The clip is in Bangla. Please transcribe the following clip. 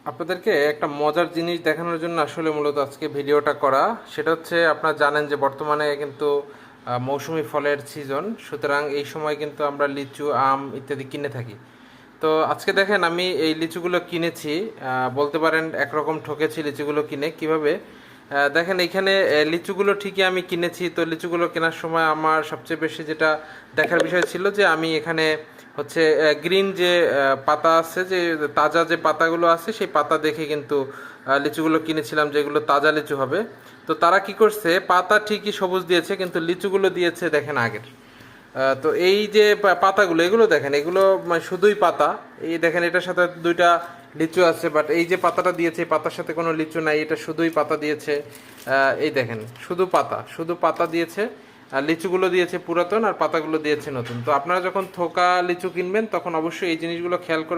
আপনাদেরকে একটা মজার জিনিস দেখানোর জন্য আসলে মূলত আজকে ভিডিওটা করা। সেটা হচ্ছে, আপনারা জানেন যে বর্তমানে কিন্তু মৌসুমী ফলের সিজন, সুতরাং এই সময় কিন্তু আমরা লিচু, আম ইত্যাদি কিনে থাকি। তো আজকে দেখেন আমি এই লিচুগুলো কিনেছি, বলতে পারেন একরকম ঠকেছি লিচুগুলো কিনে। কিভাবে? দেখেন এইখানে লিচুগুলো ঠিকই আমি কিনেছি। তো লিচুগুলো কেনার সময় আমার সবচেয়ে বেশি যেটা দেখার বিষয় ছিল যে আমি এখানে হচ্ছে গ্রিন যে পাতা আছে, যে তাজা যে পাতাগুলো আছে, সেই পাতা দেখে কিন্তু লিচুগুলো কিনেছিলাম, যেগুলো তাজা লিচু হবে। তো তারা কি করছে, পাতা ঠিকই সবুজ দিয়েছে কিন্তু লিচুগুলো দিয়েছে দেখেন আগের। তো এই যে পাতাগুলো, এগুলো দেখেন, এগুলো মানে শুধুই পাতা। এই দেখেন, এটার সাথে দুইটা লিচু আছে, বাট এই যে পাতাটা দিয়েছে এই পাতার সাথে কোনো লিচু নাই, এটা শুধুই পাতা দিয়েছে। এই দেখেন, শুধু পাতা, শুধু পাতা দিয়েছে। আর লিচুগুলো দিয়েছে পুরাতন, আর পাতাগুলো দিয়েছে নতুন। তো আপনারা যখন থোকা লিচু কিনবেন তখন অবশ্যই এই জিনিসগুলো খেয়াল করবেন।